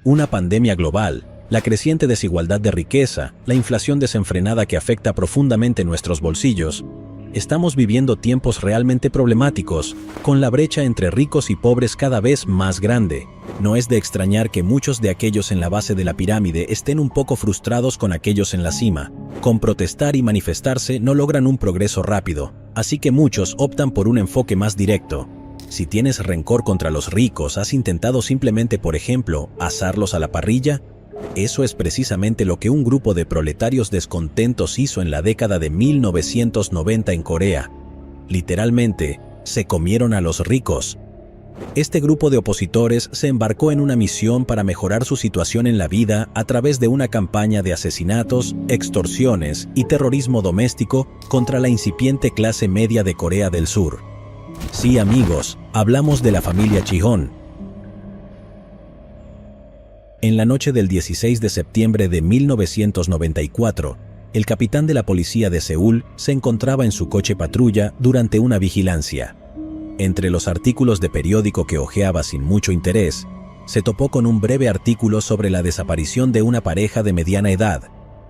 una pandemia global, la creciente desigualdad de riqueza, la inflación desenfrenada que afecta profundamente nuestros bolsillos, estamos viviendo tiempos realmente problemáticos, con la brecha entre ricos y pobres cada vez más grande. No es de extrañar que muchos de aquellos en la base de la pirámide estén un poco frustrados con aquellos en la cima. Con protestar y manifestarse no logran un progreso rápido, así que muchos optan por un enfoque más directo. Si tienes rencor contra los ricos, ¿has intentado simplemente, por ejemplo, asarlos a la parrilla? Eso es precisamente lo que un grupo de proletarios descontentos hizo en la década de 1990 en Corea. Literalmente, se comieron a los ricos. Este grupo de opositores se embarcó en una misión para mejorar su situación en la vida a través de una campaña de asesinatos, extorsiones y terrorismo doméstico contra la incipiente clase media de Corea del Sur. Sí, amigos, hablamos de la familia Chihon. En la noche del 16 de septiembre de 1994, el capitán de la policía de Seúl se encontraba en su coche patrulla durante una vigilancia. Entre los artículos de periódico que hojeaba sin mucho interés, se topó con un breve artículo sobre la desaparición de una pareja de mediana edad,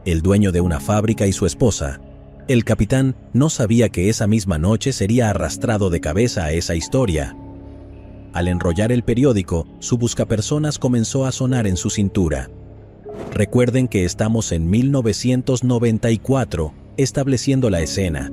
el dueño de una fábrica y su esposa. El capitán no sabía que esa misma noche sería arrastrado de cabeza a esa historia. Al enrollar el periódico, su buscapersonas comenzó a sonar en su cintura. Recuerden que estamos en 1994, estableciendo la escena.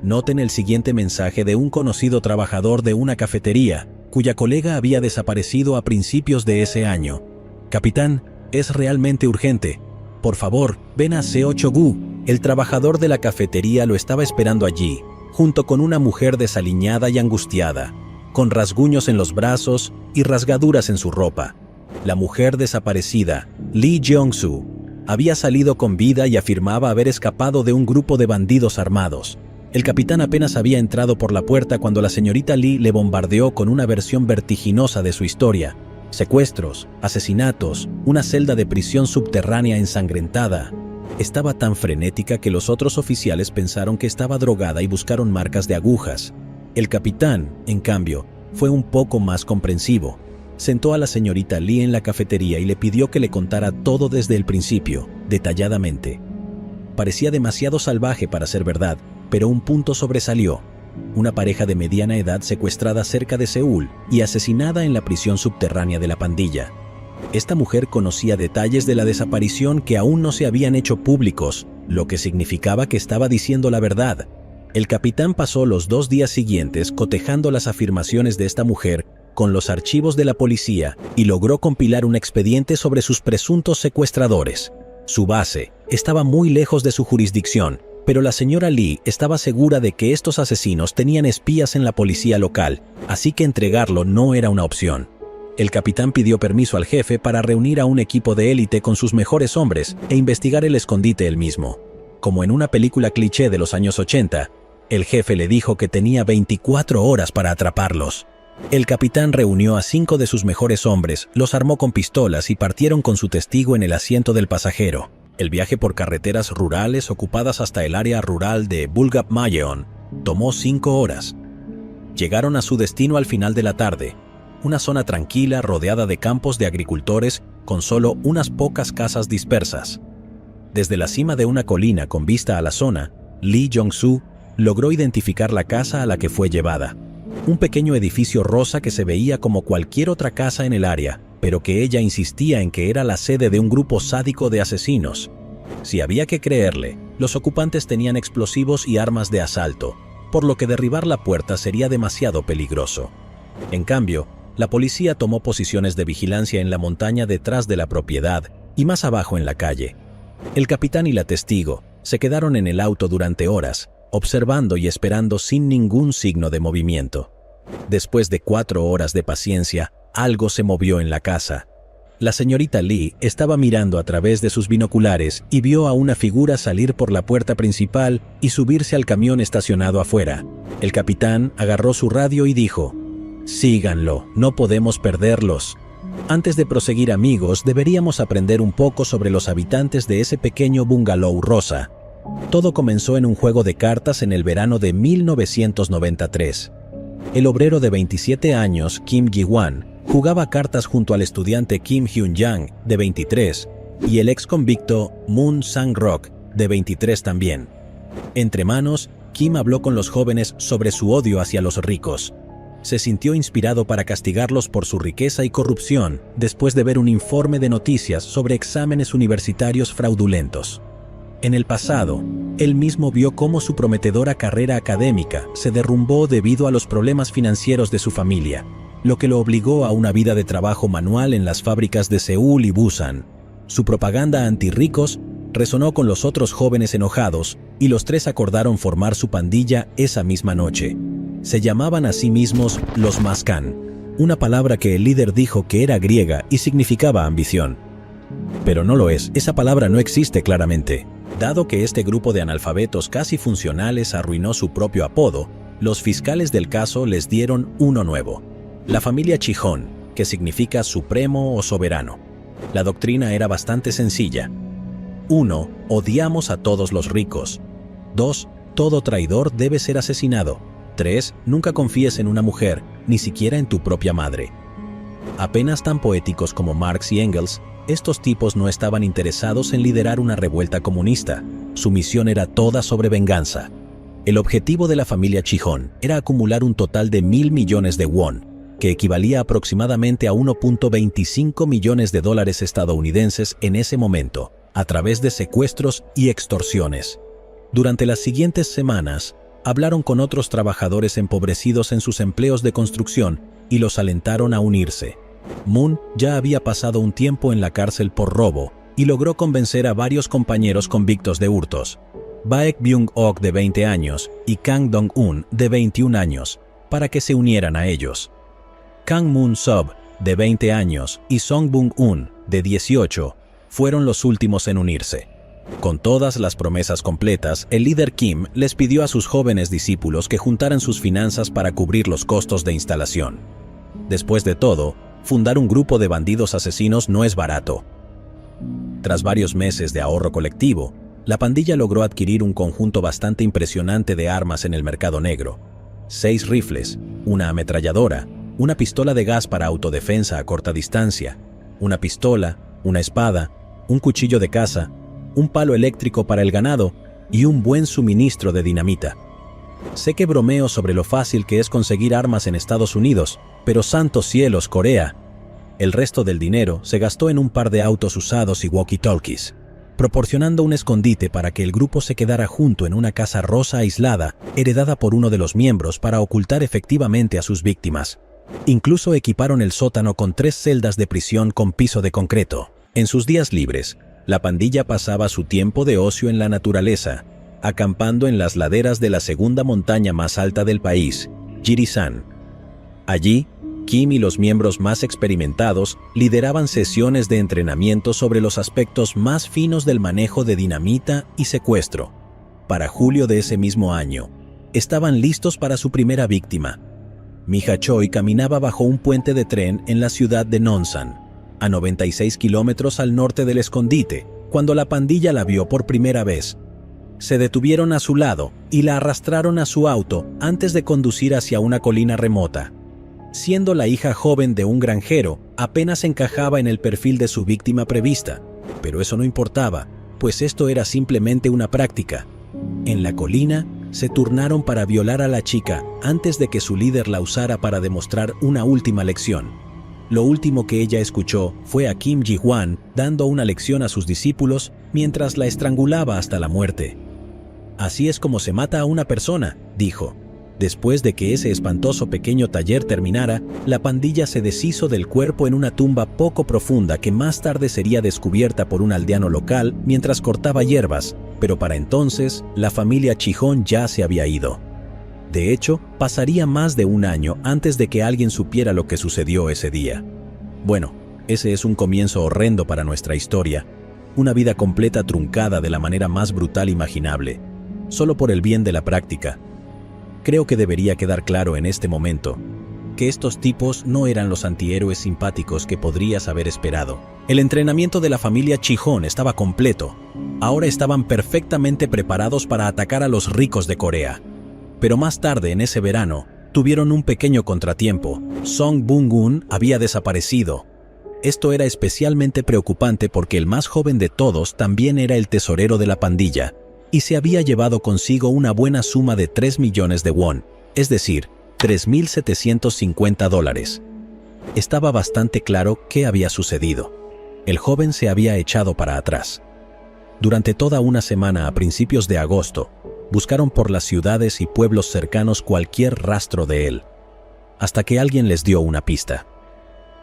Noten el siguiente mensaje de un conocido trabajador de una cafetería, cuya colega había desaparecido a principios de ese año. Capitán, es realmente urgente. Por favor, ven a Seo-Chogu. El trabajador de la cafetería lo estaba esperando allí, junto con una mujer desaliñada y angustiada, con rasguños en los brazos y rasgaduras en su ropa. La mujer desaparecida, Lee Jeong-soo, había salido con vida y afirmaba haber escapado de un grupo de bandidos armados. El capitán apenas había entrado por la puerta cuando la señorita Lee le bombardeó con una versión vertiginosa de su historia. Secuestros, asesinatos, una celda de prisión subterránea ensangrentada. Estaba tan frenética que los otros oficiales pensaron que estaba drogada y buscaron marcas de agujas. El capitán, en cambio, fue un poco más comprensivo. Sentó a la señorita Lee en la cafetería y le pidió que le contara todo desde el principio, detalladamente. Parecía demasiado salvaje para ser verdad, pero un punto sobresalió. Una pareja de mediana edad secuestrada cerca de Seúl y asesinada en la prisión subterránea de la pandilla. Esta mujer conocía detalles de la desaparición que aún no se habían hecho públicos, lo que significaba que estaba diciendo la verdad. El capitán pasó los 2 días siguientes cotejando las afirmaciones de esta mujer con los archivos de la policía y logró compilar un expediente sobre sus presuntos secuestradores. Su base estaba muy lejos de su jurisdicción, pero la señora Lee estaba segura de que estos asesinos tenían espías en la policía local, así que entregarlo no era una opción. El capitán pidió permiso al jefe para reunir a un equipo de élite con sus mejores hombres e investigar el escondite él mismo. Como en una película cliché de los años 80, el jefe le dijo que tenía 24 horas para atraparlos. El capitán reunió a 5 de sus mejores hombres, los armó con pistolas y partieron con su testigo en el asiento del pasajero. El viaje por carreteras rurales ocupadas hasta el área rural de Bulgap-Mayeon tomó 5 horas. Llegaron a su destino al final de la tarde, una zona tranquila rodeada de campos de agricultores con solo unas pocas casas dispersas. Desde la cima de una colina con vista a la zona, Lee Jong-soo logró identificar la casa a la que fue llevada. Un pequeño edificio rosa que se veía como cualquier otra casa en el área, pero que ella insistía en que era la sede de un grupo sádico de asesinos. Si había que creerle, los ocupantes tenían explosivos y armas de asalto, por lo que derribar la puerta sería demasiado peligroso. En cambio, la policía tomó posiciones de vigilancia en la montaña detrás de la propiedad y más abajo en la calle. El capitán y la testigo se quedaron en el auto durante horas, observando y esperando sin ningún signo de movimiento. Después de 4 horas de paciencia, algo se movió en la casa. La señorita Lee estaba mirando a través de sus binoculares y vio a una figura salir por la puerta principal y subirse al camión estacionado afuera. El capitán agarró su radio y dijo: «Síganlo, no podemos perderlos». Antes de proseguir, amigos, deberíamos aprender un poco sobre los habitantes de ese pequeño bungalow rosa. Todo comenzó en un juego de cartas en el verano de 1993. El obrero de 27 años, Kim Gi-wan, Jugaba cartas junto al estudiante Kim Hyun-jang, de 23, y el ex convicto Moon Sang-rok, de 23 también. Entre manos, Kim habló con los jóvenes sobre su odio hacia los ricos. Se sintió inspirado para castigarlos por su riqueza y corrupción después de ver un informe de noticias sobre exámenes universitarios fraudulentos. En el pasado, él mismo vio cómo su prometedora carrera académica se derrumbó debido a los problemas financieros de su familia, lo que lo obligó a una vida de trabajo manual en las fábricas de Seúl y Busan. Su propaganda anti-ricos resonó con los otros jóvenes enojados y los tres acordaron formar su pandilla esa misma noche. Se llamaban a sí mismos los Mascan, una palabra que el líder dijo que era griega y significaba ambición. Pero no lo es, esa palabra no existe claramente. Dado que este grupo de analfabetos casi funcionales arruinó su propio apodo, los fiscales del caso les dieron uno nuevo: la familia Chihon, que significa supremo o soberano. La doctrina era bastante sencilla. 1. Odiamos a todos los ricos. 2. Todo traidor debe ser asesinado. 3. Nunca confíes en una mujer, ni siquiera en tu propia madre. Apenas tan poéticos como Marx y Engels, estos tipos no estaban interesados en liderar una revuelta comunista. Su misión era toda sobre venganza. El objetivo de la familia Chihon era acumular un total de 1.000 millones de won, que equivalía aproximadamente a 1.25 millones de dólares estadounidenses en ese momento, a través de secuestros y extorsiones. Durante las siguientes semanas, hablaron con otros trabajadores empobrecidos en sus empleos de construcción y los alentaron a unirse. Moon ya había pasado un tiempo en la cárcel por robo y logró convencer a varios compañeros convictos de hurtos, Baek Byung-ok de 20 años y Kang Dong-un de 21 años, para que se unieran a ellos. Kang Moon-sob, de 20 años, y Song Bung-un, de 18, fueron los últimos en unirse. Con todas las promesas completas, el líder Kim les pidió a sus jóvenes discípulos que juntaran sus finanzas para cubrir los costos de instalación. Después de todo, fundar un grupo de bandidos asesinos no es barato. Tras varios meses de ahorro colectivo, la pandilla logró adquirir un conjunto bastante impresionante de armas en el mercado negro: 6 rifles, una ametralladora, una pistola de gas para autodefensa a corta distancia, una pistola, una espada, un cuchillo de caza, un palo eléctrico para el ganado y un buen suministro de dinamita. Sé que bromeo sobre lo fácil que es conseguir armas en Estados Unidos, pero santos cielos, Corea. El resto del dinero se gastó en un par de autos usados y walkie-talkies, proporcionando un escondite para que el grupo se quedara junto en una casa rosa aislada, heredada por uno de los miembros para ocultar efectivamente a sus víctimas. Incluso equiparon el sótano con 3 celdas de prisión con piso de concreto. En sus días libres, la pandilla pasaba su tiempo de ocio en la naturaleza, acampando en las laderas de la segunda montaña más alta del país, Jirisan. Allí, Kim y los miembros más experimentados lideraban sesiones de entrenamiento sobre los aspectos más finos del manejo de dinamita y secuestro. Para julio de ese mismo año, estaban listos para su primera víctima. Mija Choi caminaba bajo un puente de tren en la ciudad de Nonsan, a 96 kilómetros al norte del escondite, cuando la pandilla la vio por primera vez. Se detuvieron a su lado y la arrastraron a su auto antes de conducir hacia una colina remota. Siendo la hija joven de un granjero, apenas encajaba en el perfil de su víctima prevista, pero eso no importaba, pues esto era simplemente una práctica. En la colina, se turnaron para violar a la chica antes de que su líder la usara para demostrar una última lección. Lo último que ella escuchó fue a Kim Ji-hwan dando una lección a sus discípulos mientras la estrangulaba hasta la muerte. «Así es como se mata a una persona», dijo. Después de que ese espantoso pequeño taller terminara, la pandilla se deshizo del cuerpo en una tumba poco profunda que más tarde sería descubierta por un aldeano local mientras cortaba hierbas, pero para entonces la familia Chihon ya se había ido. De hecho, pasaría más de un año antes de que alguien supiera lo que sucedió ese día. Bueno, ese es un comienzo horrendo para nuestra historia, una vida completa truncada de la manera más brutal imaginable, solo por el bien de la práctica. Creo que debería quedar claro en este momento que estos tipos no eran los antihéroes simpáticos que podrías haber esperado. El entrenamiento de la familia Chihon estaba completo. Ahora estaban perfectamente preparados para atacar a los ricos de Corea. Pero más tarde en ese verano, tuvieron un pequeño contratiempo. Song Bung-gun había desaparecido. Esto era especialmente preocupante porque el más joven de todos también era el tesorero de la pandilla y se había llevado consigo una buena suma de 3 millones de won, es decir, $3.750. Estaba bastante claro qué había sucedido. El joven se había echado para atrás. Durante toda una semana a principios de agosto, buscaron por las ciudades y pueblos cercanos cualquier rastro de él, hasta que alguien les dio una pista.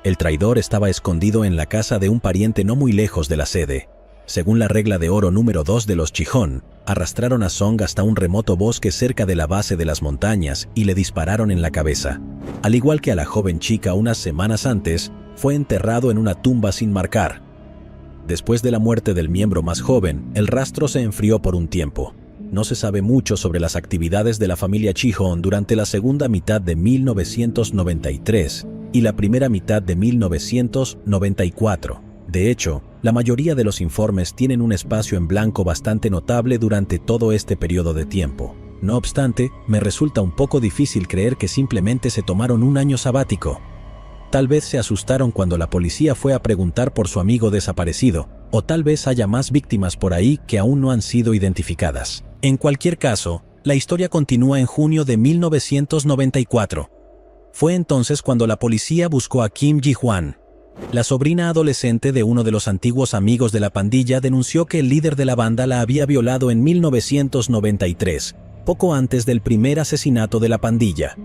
El traidor estaba escondido en la casa de un pariente no muy lejos de la sede. Según la regla de oro número 2 de los Chihon, arrastraron a Song hasta un remoto bosque cerca de la base de las montañas y le dispararon en la cabeza. Al igual que a la joven chica unas semanas antes, fue enterrado en una tumba sin marcar. Después de la muerte del miembro más joven, el rastro se enfrió por un tiempo. No se sabe mucho sobre las actividades de la familia Chihon durante la segunda mitad de 1993 y la primera mitad de 1994. De hecho, la mayoría de los informes tienen un espacio en blanco bastante notable durante todo este periodo de tiempo. No obstante, me resulta un poco difícil creer que simplemente se tomaron un año sabático. Tal vez se asustaron cuando la policía fue a preguntar por su amigo desaparecido, o tal vez haya más víctimas por ahí que aún no han sido identificadas. En cualquier caso, la historia continúa en junio de 1994. Fue entonces cuando la policía buscó a Kim Ji-hwan. La sobrina adolescente de uno de los antiguos amigos de la pandilla denunció que el líder de la banda la había violado en 1993, poco antes del primer asesinato de la pandilla.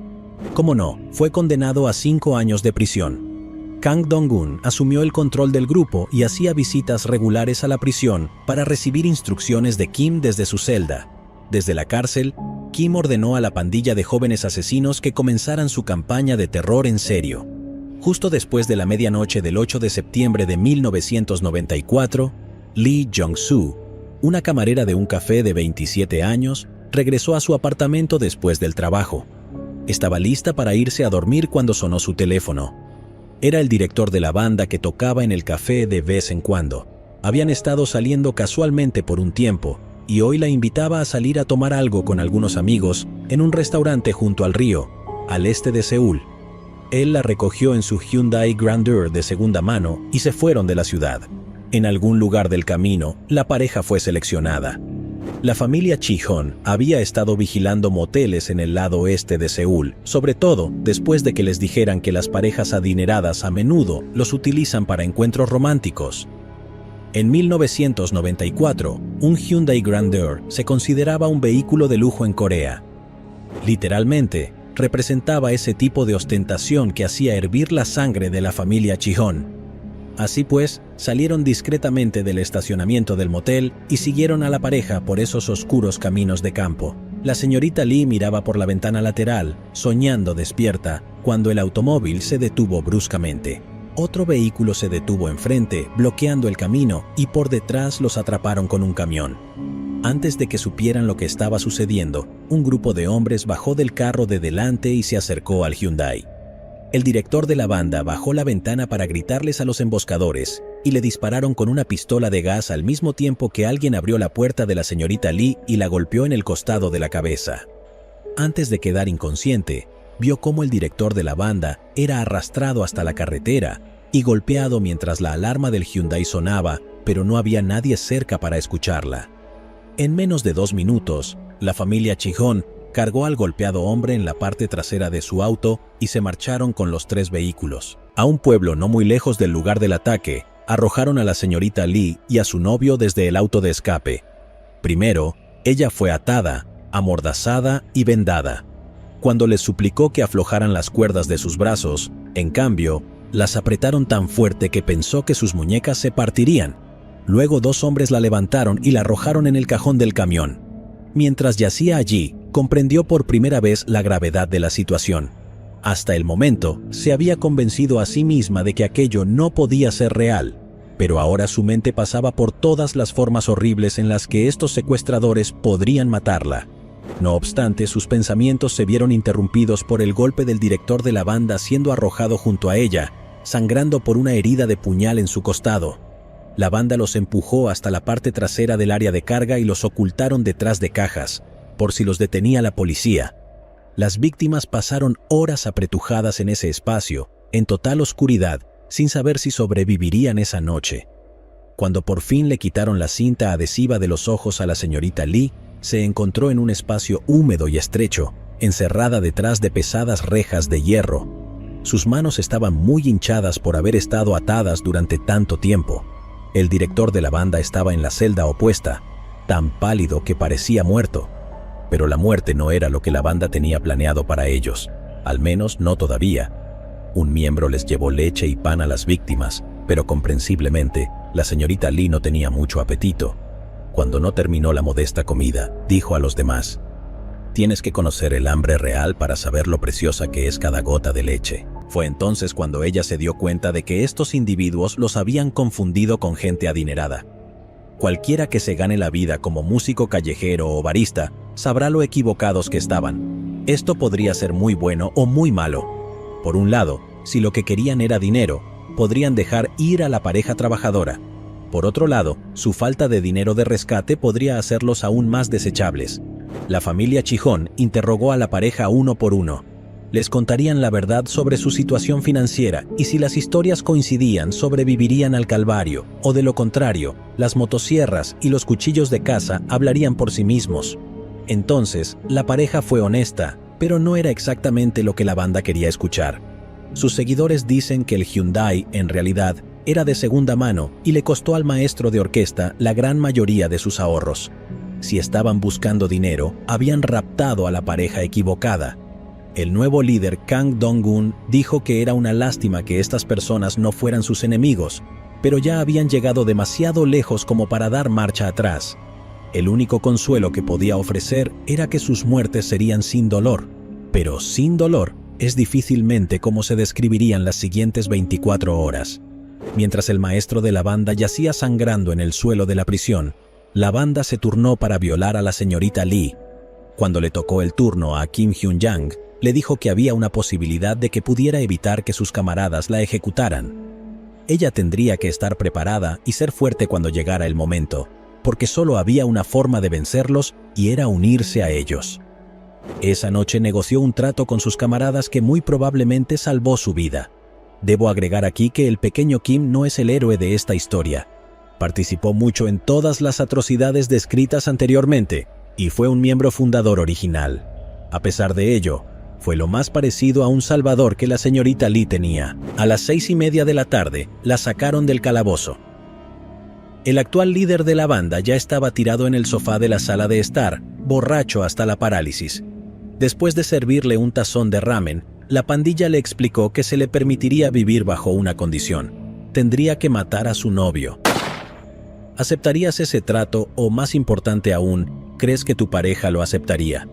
Como no, fue condenado a 5 años de prisión. Kang Dong-gun asumió el control del grupo y hacía visitas regulares a la prisión para recibir instrucciones de Kim desde su celda. Desde la cárcel, Kim ordenó a la pandilla de jóvenes asesinos que comenzaran su campaña de terror en serio. Justo después de la medianoche del 8 de septiembre de 1994, Lee Jong-soo, una camarera de un café de 27 años, regresó a su apartamento después del trabajo. Estaba lista para irse a dormir cuando sonó su teléfono. Era el director de la banda que tocaba en el café de vez en cuando. Habían estado saliendo casualmente por un tiempo y hoy la invitaba a salir a tomar algo con algunos amigos en un restaurante junto al río, al este de Seúl. Él la recogió en su Hyundai Grandeur de segunda mano y se fueron de la ciudad. En algún lugar del camino, la pareja fue seleccionada. La familia Chihon había estado vigilando moteles en el lado oeste de Seúl, sobre todo después de que les dijeran que las parejas adineradas a menudo los utilizan para encuentros románticos. En 1994, un Hyundai Grandeur se consideraba un vehículo de lujo en Corea. Literalmente, representaba ese tipo de ostentación que hacía hervir la sangre de la familia Chihon. Así pues, salieron discretamente del estacionamiento del motel y siguieron a la pareja por esos oscuros caminos de campo. La señorita Lee miraba por la ventana lateral, soñando despierta, cuando el automóvil se detuvo bruscamente. Otro vehículo se detuvo enfrente, bloqueando el camino, y por detrás los atraparon con un camión. Antes de que supieran lo que estaba sucediendo, un grupo de hombres bajó del carro de delante y se acercó al Hyundai. El director de la banda bajó la ventana para gritarles a los emboscadores y le dispararon con una pistola de gas al mismo tiempo que alguien abrió la puerta de la señorita Lee y la golpeó en el costado de la cabeza. Antes de quedar inconsciente, vio cómo el director de la banda era arrastrado hasta la carretera y golpeado mientras la alarma del Hyundai sonaba, pero no había nadie cerca para escucharla. En menos de 2 minutos, la familia Chihon cargó al golpeado hombre en la parte trasera de su auto y se marcharon con los 3 vehículos. A un pueblo no muy lejos del lugar del ataque, arrojaron a la señorita Lee y a su novio desde el auto de escape. Primero, ella fue atada, amordazada y vendada. Cuando les suplicó que aflojaran las cuerdas de sus brazos, en cambio, las apretaron tan fuerte que pensó que sus muñecas se partirían. Luego 2 hombres la levantaron y la arrojaron en el cajón del camión. Mientras yacía allí, comprendió por primera vez la gravedad de la situación. Hasta el momento, se había convencido a sí misma de que aquello no podía ser real, pero ahora su mente pasaba por todas las formas horribles en las que estos secuestradores podrían matarla. No obstante, sus pensamientos se vieron interrumpidos por el golpe del director de la banda siendo arrojado junto a ella, sangrando por una herida de puñal en su costado. La banda los empujó hasta la parte trasera del área de carga y los ocultaron detrás de cajas, por si los detenía la policía. Las víctimas pasaron horas apretujadas en ese espacio, en total oscuridad, sin saber si sobrevivirían esa noche. Cuando por fin le quitaron la cinta adhesiva de los ojos a la señorita Lee, se encontró en un espacio húmedo y estrecho, encerrada detrás de pesadas rejas de hierro. Sus manos estaban muy hinchadas por haber estado atadas durante tanto tiempo. El director de la banda estaba en la celda opuesta, tan pálido que parecía muerto. Pero la muerte no era lo que la banda tenía planeado para ellos, al menos no todavía. Un miembro les llevó leche y pan a las víctimas, pero comprensiblemente, la señorita Lee no tenía mucho apetito. Cuando no terminó la modesta comida, dijo a los demás: «Tienes que conocer el hambre real para saber lo preciosa que es cada gota de leche». Fue entonces cuando ella se dio cuenta de que estos individuos los habían confundido con gente adinerada. Cualquiera que se gane la vida como músico callejero o barista sabrá lo equivocados que estaban. Esto podría ser muy bueno o muy malo. Por un lado, si lo que querían era dinero, podrían dejar ir a la pareja trabajadora. Por otro lado, su falta de dinero de rescate podría hacerlos aún más desechables. La familia Chijón interrogó a la pareja uno por uno. Les contarían la verdad sobre su situación financiera y si las historias coincidían, sobrevivirían al calvario, o de lo contrario, las motosierras y los cuchillos de caza hablarían por sí mismos. Entonces, la pareja fue honesta, pero no era exactamente lo que la banda quería escuchar. Sus seguidores dicen que el Hyundai, en realidad, era de segunda mano y le costó al maestro de orquesta la gran mayoría de sus ahorros. Si estaban buscando dinero, habían raptado a la pareja equivocada. El nuevo líder Kang Dong-gun dijo que era una lástima que estas personas no fueran sus enemigos, pero ya habían llegado demasiado lejos como para dar marcha atrás. El único consuelo que podía ofrecer era que sus muertes serían sin dolor, pero sin dolor es difícilmente como se describirían las siguientes 24 horas. Mientras el maestro de la banda yacía sangrando en el suelo de la prisión, la banda se turnó para violar a la señorita Lee. Cuando le tocó el turno a Kim Hyun-jang, le dijo que había una posibilidad de que pudiera evitar que sus camaradas la ejecutaran. Ella tendría que estar preparada y ser fuerte cuando llegara el momento, porque solo había una forma de vencerlos y era unirse a ellos. Esa noche negoció un trato con sus camaradas que muy probablemente salvó su vida. Debo agregar aquí que el pequeño Kim no es el héroe de esta historia. Participó mucho en todas las atrocidades descritas anteriormente y fue un miembro fundador original. A pesar de ello, fue lo más parecido a un salvador que la señorita Lee tenía. A las 6:30 de la tarde, la sacaron del calabozo. El actual líder de la banda ya estaba tirado en el sofá de la sala de estar, borracho hasta la parálisis. Después de servirle un tazón de ramen, la pandilla le explicó que se le permitiría vivir bajo una condición: tendría que matar a su novio. ¿Aceptarías ese trato o, más importante aún, crees que tu pareja lo aceptaría?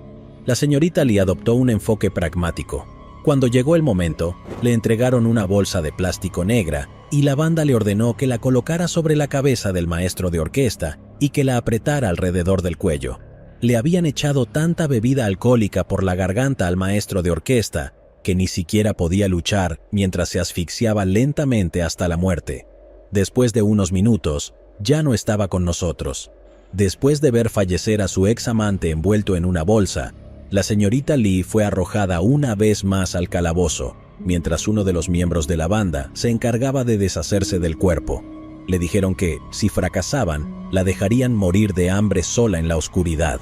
La señorita Lee adoptó un enfoque pragmático. Cuando llegó el momento, le entregaron una bolsa de plástico negra y la banda le ordenó que la colocara sobre la cabeza del maestro de orquesta y que la apretara alrededor del cuello. Le habían echado tanta bebida alcohólica por la garganta al maestro de orquesta que ni siquiera podía luchar mientras se asfixiaba lentamente hasta la muerte. Después de unos minutos, ya no estaba con nosotros. Después de ver fallecer a su ex amante envuelto en una bolsa, la señorita Lee fue arrojada una vez más al calabozo, mientras uno de los miembros de la banda se encargaba de deshacerse del cuerpo. Le dijeron que, si fracasaban, la dejarían morir de hambre sola en la oscuridad.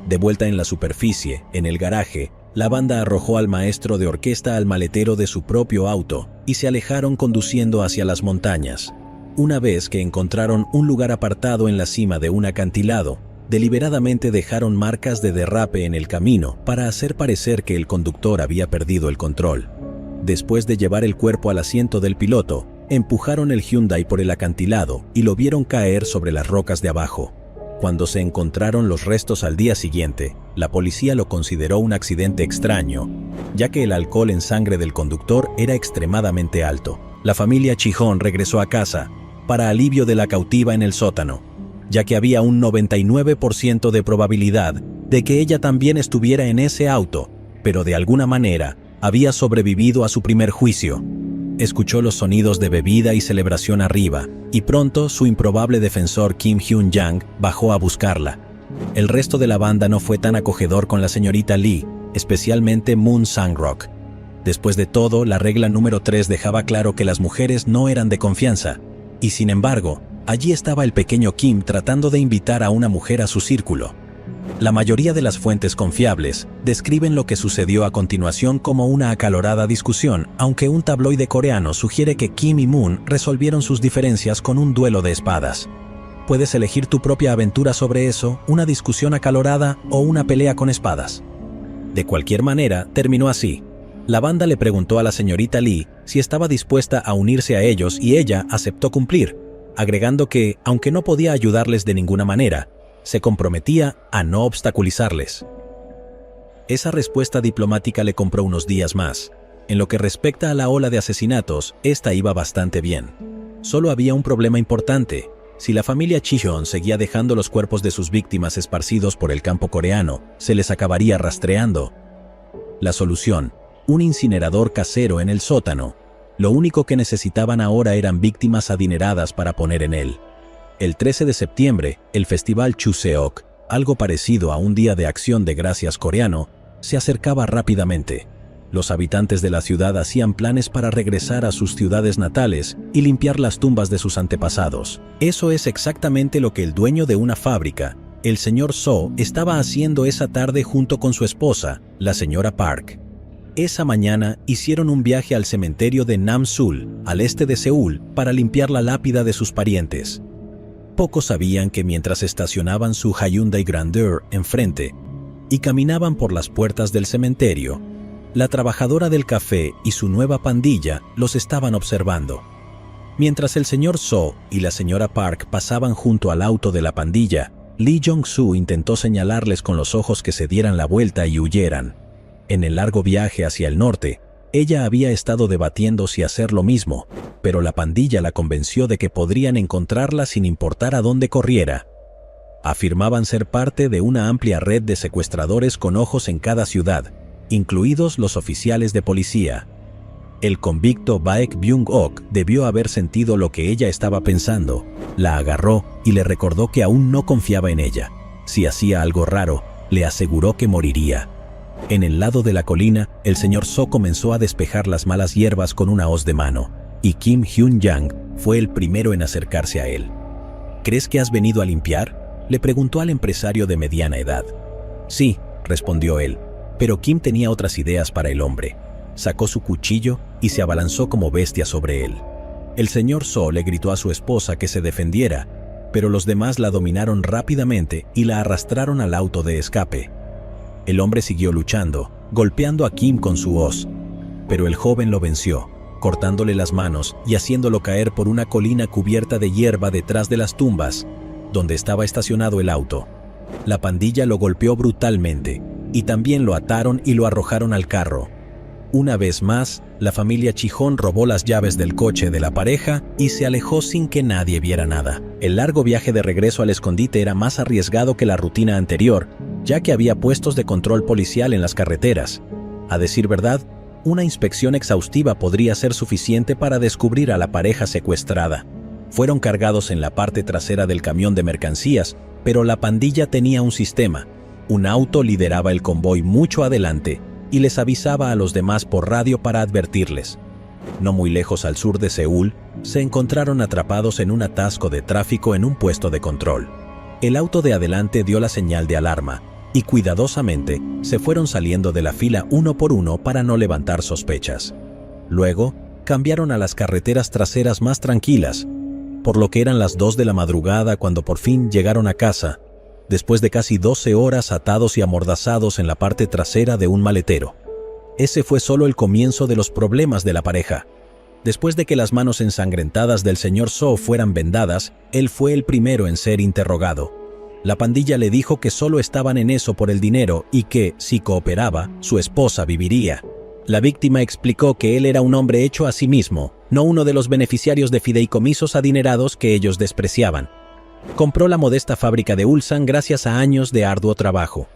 De vuelta en la superficie, en el garaje, la banda arrojó al maestro de orquesta al maletero de su propio auto y se alejaron conduciendo hacia las montañas. Una vez que encontraron un lugar apartado en la cima de un acantilado, deliberadamente dejaron marcas de derrape en el camino para hacer parecer que el conductor había perdido el control. Después de llevar el cuerpo al asiento del piloto, empujaron el Hyundai por el acantilado y lo vieron caer sobre las rocas de abajo. Cuando se encontraron los restos al día siguiente, la policía lo consideró un accidente extraño, ya que el alcohol en sangre del conductor era extremadamente alto. La familia Chijón regresó a casa, para alivio de la cautiva en el sótano, ya que había un 99% de probabilidad de que ella también estuviera en ese auto, pero de alguna manera había sobrevivido a su primer juicio. Escuchó los sonidos de bebida y celebración arriba, y pronto su improbable defensor Kim Hyun-jang bajó a buscarla. El resto de la banda no fue tan acogedor con la señorita Lee, especialmente Moon Sang-rok. Después de todo, la regla número 3 dejaba claro que las mujeres no eran de confianza, y sin embargo, allí estaba el pequeño Kim tratando de invitar a una mujer a su círculo. La mayoría de las fuentes confiables describen lo que sucedió a continuación como una acalorada discusión, aunque un tabloide coreano sugiere que Kim y Moon resolvieron sus diferencias con un duelo de espadas. Puedes elegir tu propia aventura sobre eso, una discusión acalorada o una pelea con espadas. De cualquier manera, terminó así. La banda le preguntó a la señorita Lee si estaba dispuesta a unirse a ellos y ella aceptó cumplir, agregando que, aunque no podía ayudarles de ninguna manera, se comprometía a no obstaculizarles. Esa respuesta diplomática le compró unos días más. En lo que respecta a la ola de asesinatos, esta iba bastante bien. Solo había un problema importante. Si la familia Chi-hyun seguía dejando los cuerpos de sus víctimas esparcidos por el campo coreano, se les acabaría rastreando. La solución: un incinerador casero en el sótano. Lo único que necesitaban ahora eran víctimas adineradas para poner en él. El 13 de septiembre, el festival Chuseok, algo parecido a un día de acción de gracias coreano, se acercaba rápidamente. Los habitantes de la ciudad hacían planes para regresar a sus ciudades natales y limpiar las tumbas de sus antepasados. Eso es exactamente lo que el dueño de una fábrica, el señor So, estaba haciendo esa tarde junto con su esposa, la señora Park. Esa mañana hicieron un viaje al cementerio de Namsul, al este de Seúl, para limpiar la lápida de sus parientes. Pocos sabían que mientras estacionaban su Hyundai Grandeur enfrente y caminaban por las puertas del cementerio, la trabajadora del café y su nueva pandilla los estaban observando. Mientras el señor So y la señora Park pasaban junto al auto de la pandilla, Lee Jong-soo intentó señalarles con los ojos que se dieran la vuelta y huyeran. En el largo viaje hacia el norte, ella había estado debatiendo si hacer lo mismo, pero la pandilla la convenció de que podrían encontrarla sin importar a dónde corriera. Afirmaban ser parte de una amplia red de secuestradores con ojos en cada ciudad, incluidos los oficiales de policía. El convicto Baek Byung-ok debió haber sentido lo que ella estaba pensando. La agarró y le recordó que aún no confiaba en ella. Si hacía algo raro, le aseguró que moriría. En el lado de la colina, el señor So comenzó a despejar las malas hierbas con una hoz de mano, y Kim Hyun-yang fue el primero en acercarse a él. ¿Crees que has venido a limpiar?, le preguntó al empresario de mediana edad. Sí, respondió él, pero Kim tenía otras ideas para el hombre. Sacó su cuchillo y se abalanzó como bestia sobre él. El señor So le gritó a su esposa que se defendiera, pero los demás la dominaron rápidamente y la arrastraron al auto de escape. El hombre siguió luchando, golpeando a Kim con su hoz, pero el joven lo venció, cortándole las manos y haciéndolo caer por una colina cubierta de hierba detrás de las tumbas, donde estaba estacionado el auto. La pandilla lo golpeó brutalmente, y también lo ataron y lo arrojaron al carro. Una vez más, la familia Chi-hyun robó las llaves del coche de la pareja y se alejó sin que nadie viera nada. El largo viaje de regreso al escondite era más arriesgado que la rutina anterior, ya que había puestos de control policial en las carreteras. A decir verdad, una inspección exhaustiva podría ser suficiente para descubrir a la pareja secuestrada. Fueron cargados en la parte trasera del camión de mercancías, pero la pandilla tenía un sistema. Un auto lideraba el convoy mucho adelante y les avisaba a los demás por radio para advertirles. No muy lejos al sur de Seúl, se encontraron atrapados en un atasco de tráfico en un puesto de control. El auto de adelante dio la señal de alarma, y cuidadosamente se fueron saliendo de la fila uno por uno para no levantar sospechas. Luego, cambiaron a las carreteras traseras más tranquilas, por lo que eran las 2 de la madrugada cuando por fin llegaron a casa, después de casi 12 horas atados y amordazados en la parte trasera de un maletero. Ese fue solo el comienzo de los problemas de la pareja. Después de que las manos ensangrentadas del señor So fueran vendadas, él fue el primero en ser interrogado. La pandilla le dijo que solo estaban en eso por el dinero y que, si cooperaba, su esposa viviría. La víctima explicó que él era un hombre hecho a sí mismo, no uno de los beneficiarios de fideicomisos adinerados que ellos despreciaban. Compró la modesta fábrica de Ulsan gracias a años de arduo trabajo.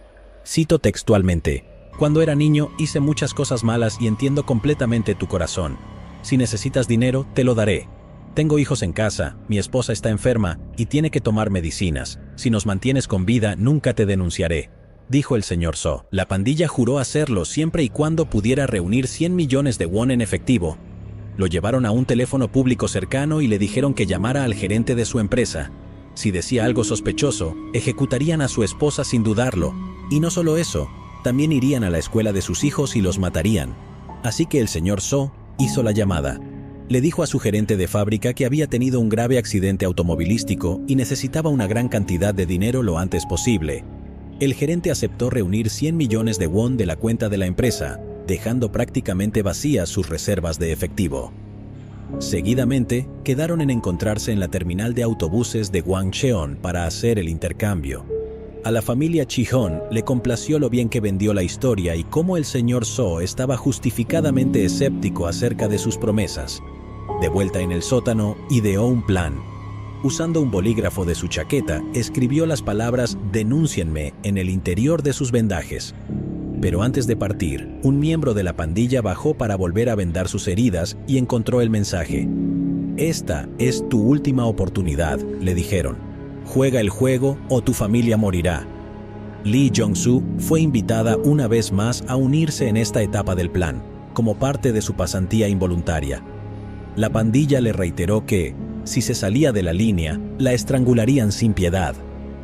Cito textualmente: «Cuando era niño hice muchas cosas malas y entiendo completamente tu corazón. Si necesitas dinero, te lo daré. Tengo hijos en casa, mi esposa está enferma y tiene que tomar medicinas. Si nos mantienes con vida, nunca te denunciaré. dijo el señor So. La pandilla juró hacerlo siempre y cuando pudiera reunir 100 millones de won en efectivo. Lo llevaron a un teléfono público cercano y le dijeron que llamara al gerente de su empresa. Si decía algo sospechoso, ejecutarían a su esposa sin dudarlo. Y no solo eso, también irían a la escuela de sus hijos y los matarían. Así que el señor So hizo la llamada. Le dijo a su gerente de fábrica que había tenido un grave accidente automovilístico y necesitaba una gran cantidad de dinero lo antes posible. El gerente aceptó reunir 100 millones de won de la cuenta de la empresa, dejando prácticamente vacías sus reservas de efectivo. Seguidamente, quedaron en encontrarse en la terminal de autobuses de Gwancheon para hacer el intercambio. A la familia Chihon le complació lo bien que vendió la historia y cómo el señor So estaba justificadamente escéptico acerca de sus promesas. De vuelta en el sótano, ideó un plan. Usando un bolígrafo de su chaqueta, escribió las palabras «denúncienme» en el interior de sus vendajes. Pero antes de partir, un miembro de la pandilla bajó para volver a vendar sus heridas y encontró el mensaje. «Esta es tu última oportunidad», le dijeron. «Juega el juego o tu familia morirá». Lee Jong-soo fue invitada una vez más a unirse en esta etapa del plan, como parte de su pasantía involuntaria. La pandilla le reiteró que, si se salía de la línea, la estrangularían sin piedad.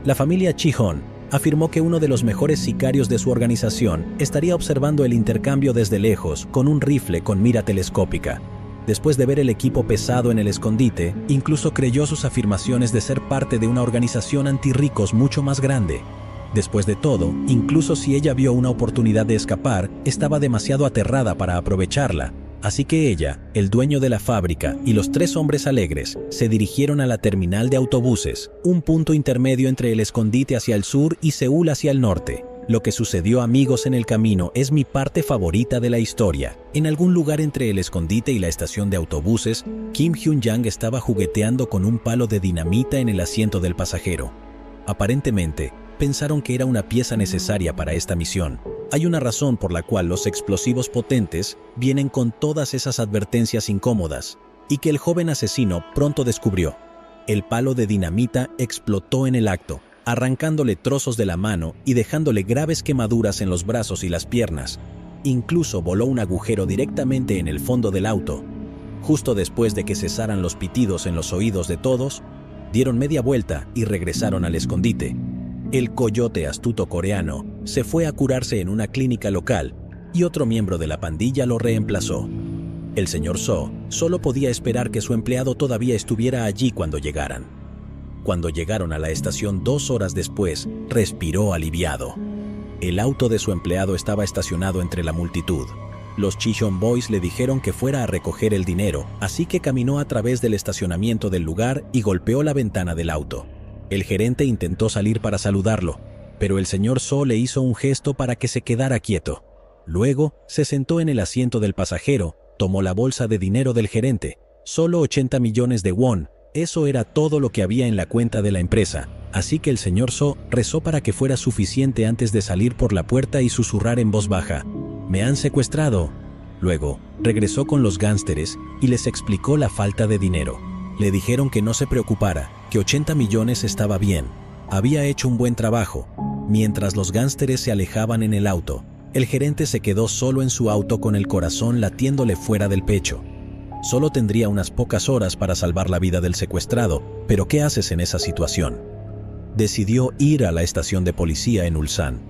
La familia Chihon afirmó que uno de los mejores sicarios de su organización estaría observando el intercambio desde lejos con un rifle con mira telescópica. Después de ver el equipo pesado en el escondite, incluso creyó sus afirmaciones de ser parte de una organización antirricos mucho más grande. Después de todo, incluso si ella vio una oportunidad de escapar, estaba demasiado aterrada para aprovecharla. Así que ella, el dueño de la fábrica y los 3 hombres alegres se dirigieron a la terminal de autobuses, un punto intermedio entre el escondite hacia el sur y Seúl hacia el norte. Lo que sucedió, amigos, en el camino es mi parte favorita de la historia. En algún lugar entre el escondite y la estación de autobuses, Kim Hyun-jang estaba jugueteando con un palo de dinamita en el asiento del pasajero. Aparentemente, pensaron que era una pieza necesaria para esta misión. Hay una razón por la cual los explosivos potentes vienen con todas esas advertencias incómodas, y que el joven asesino pronto descubrió. El palo de dinamita explotó en el acto, arrancándole trozos de la mano y dejándole graves quemaduras en los brazos y las piernas. Incluso voló un agujero directamente en el fondo del auto. Justo después de que cesaran los pitidos en los oídos de todos, dieron media vuelta y regresaron al escondite. El coyote astuto coreano se fue a curarse en una clínica local y otro miembro de la pandilla lo reemplazó. El señor So solo podía esperar que su empleado todavía estuviera allí cuando llegaran. Cuando llegaron a la estación 2 horas después, respiró aliviado. El auto de su empleado estaba estacionado entre la multitud. Los Chihon Boys le dijeron que fuera a recoger el dinero, así que caminó a través del estacionamiento del lugar y golpeó la ventana del auto. El gerente intentó salir para saludarlo, pero el señor So le hizo un gesto para que se quedara quieto. Luego, se sentó en el asiento del pasajero, tomó la bolsa de dinero del gerente. Solo 80 millones de won, eso era todo lo que había en la cuenta de la empresa, así que el señor So rezó para que fuera suficiente antes de salir por la puerta y susurrar en voz baja: «Me han secuestrado». Luego, regresó con los gánsteres y les explicó la falta de dinero. Le dijeron que no se preocupara, que 80 millones estaba bien. Había hecho un buen trabajo. Mientras los gánsteres se alejaban en el auto, el gerente se quedó solo en su auto con el corazón latiéndole fuera del pecho. Solo tendría unas pocas horas para salvar la vida del secuestrado, pero ¿qué haces en esa situación? Decidió ir a la estación de policía en Ulsan.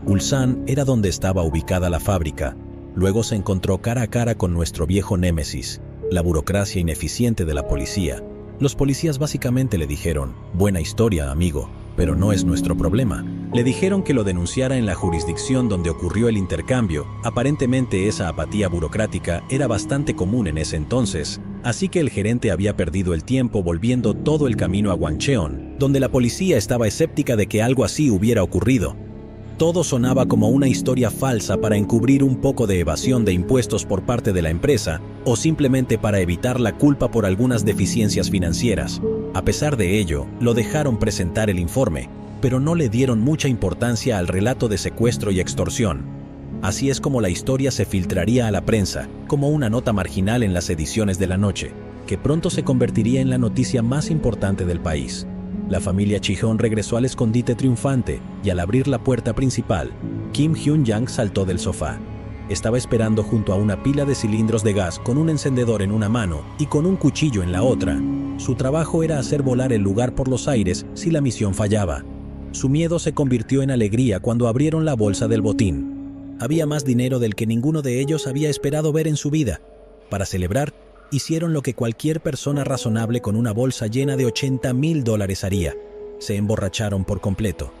Ulsan era donde estaba ubicada la fábrica. Luego se encontró cara a cara con nuestro viejo némesis, la burocracia ineficiente de la policía. Los policías básicamente le dijeron: «Buena historia, amigo, pero no es nuestro problema». Le dijeron que lo denunciara en la jurisdicción donde ocurrió el intercambio. Aparentemente esa apatía burocrática era bastante común en ese entonces, así que el gerente había perdido el tiempo volviendo todo el camino a Gwancheon, donde la policía estaba escéptica de que algo así hubiera ocurrido. Todo sonaba como una historia falsa para encubrir un poco de evasión de impuestos por parte de la empresa, o simplemente para evitar la culpa por algunas deficiencias financieras. A pesar de ello, lo dejaron presentar el informe, pero no le dieron mucha importancia al relato de secuestro y extorsión. Así es como la historia se filtraría a la prensa, como una nota marginal en las ediciones de la noche, que pronto se convertiría en la noticia más importante del país. La familia Chihon regresó al escondite triunfante y al abrir la puerta principal, Kim Hyun-jang saltó del sofá. Estaba esperando junto a una pila de cilindros de gas con un encendedor en una mano y con un cuchillo en la otra. Su trabajo era hacer volar el lugar por los aires si la misión fallaba. Su miedo se convirtió en alegría cuando abrieron la bolsa del botín. Había más dinero del que ninguno de ellos había esperado ver en su vida. Para celebrar, hicieron lo que cualquier persona razonable con una bolsa llena de $80,000 haría. Se emborracharon por completo.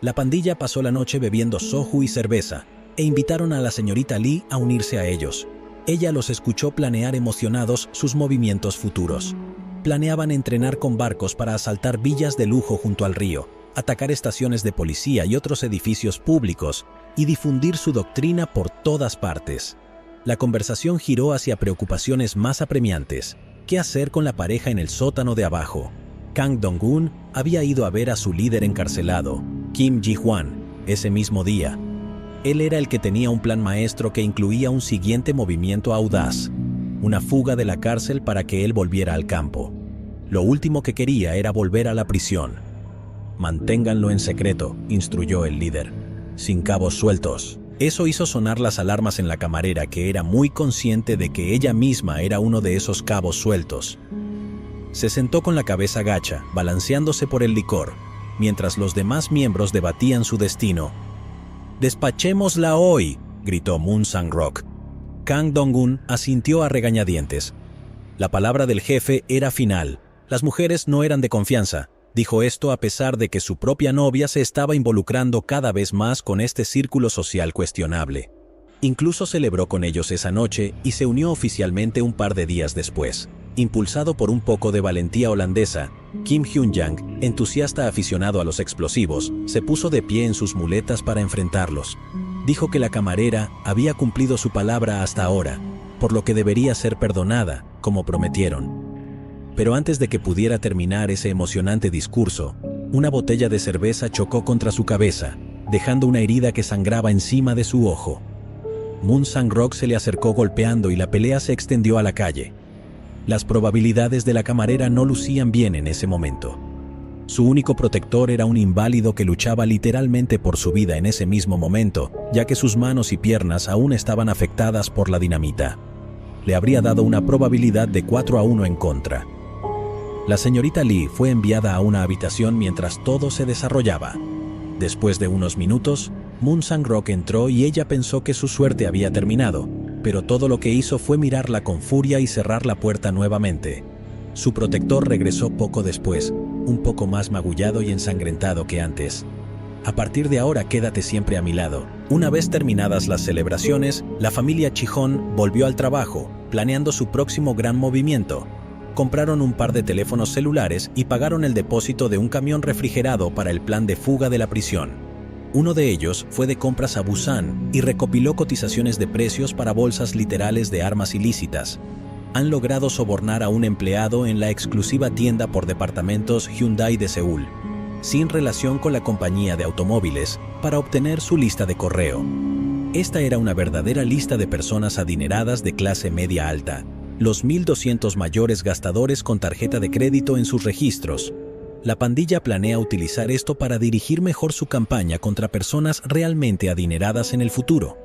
La pandilla pasó la noche bebiendo soju y cerveza, e invitaron a la señorita Lee a unirse a ellos. Ella los escuchó planear emocionados sus movimientos futuros. Planeaban entrenar con barcos para asaltar villas de lujo junto al río, atacar estaciones de policía y otros edificios públicos, y difundir su doctrina por todas partes. La conversación giró hacia preocupaciones más apremiantes. ¿Qué hacer con la pareja en el sótano de abajo? Kang Dong-un había ido a ver a su líder encarcelado, Kim Ji-hwan, ese mismo día. Él era el que tenía un plan maestro que incluía un siguiente movimiento audaz, una fuga de la cárcel para que él volviera al campo. Lo último que quería era volver a la prisión. «Manténganlo en secreto», instruyó el líder, «sin cabos sueltos». Eso hizo sonar las alarmas en la camarera, que era muy consciente de que ella misma era uno de esos cabos sueltos. Se sentó con la cabeza gacha, balanceándose por el licor, mientras los demás miembros debatían su destino. «Despachémosla hoy», gritó Moon Sang-rok. Kang Dong-un asintió a regañadientes. La palabra del jefe era final. Las mujeres no eran de confianza. Dijo esto a pesar de que su propia novia se estaba involucrando cada vez más con este círculo social cuestionable. Incluso celebró con ellos esa noche y se unió oficialmente un par de días después. Impulsado por un poco de valentía holandesa, Kim Hyun-jang, entusiasta aficionado a los explosivos, se puso de pie en sus muletas para enfrentarlos. Dijo que la camarera había cumplido su palabra hasta ahora, por lo que debería ser perdonada, como prometieron. Pero antes de que pudiera terminar ese emocionante discurso, una botella de cerveza chocó contra su cabeza, dejando una herida que sangraba encima de su ojo. Moon Sang-rok se le acercó golpeando y la pelea se extendió a la calle. Las probabilidades de la camarera no lucían bien en ese momento. Su único protector era un inválido que luchaba literalmente por su vida en ese mismo momento, ya que sus manos y piernas aún estaban afectadas por la dinamita. Le habría dado una probabilidad de 4-1 en contra. La señorita Lee fue enviada a una habitación mientras todo se desarrollaba. Después de unos minutos, Moon Sang-rok entró y ella pensó que su suerte había terminado, pero todo lo que hizo fue mirarla con furia y cerrar la puerta nuevamente. Su protector regresó poco después, un poco más magullado y ensangrentado que antes. «A partir de ahora quédate siempre a mi lado». Una vez terminadas las celebraciones, la familia Chihon volvió al trabajo, planeando su próximo gran movimiento. Compraron un par de teléfonos celulares y pagaron el depósito de un camión refrigerado para el plan de fuga de la prisión. Uno de ellos fue de compras a Busan y recopiló cotizaciones de precios para bolsas literales de armas ilícitas. Han logrado sobornar a un empleado en la exclusiva tienda por departamentos Hyundai de Seúl, sin relación con la compañía de automóviles, para obtener su lista de correo. Esta era una verdadera lista de personas adineradas de clase media alta, los 1.200 mayores gastadores con tarjeta de crédito en sus registros. La pandilla planea utilizar esto para dirigir mejor su campaña contra personas realmente adineradas en el futuro.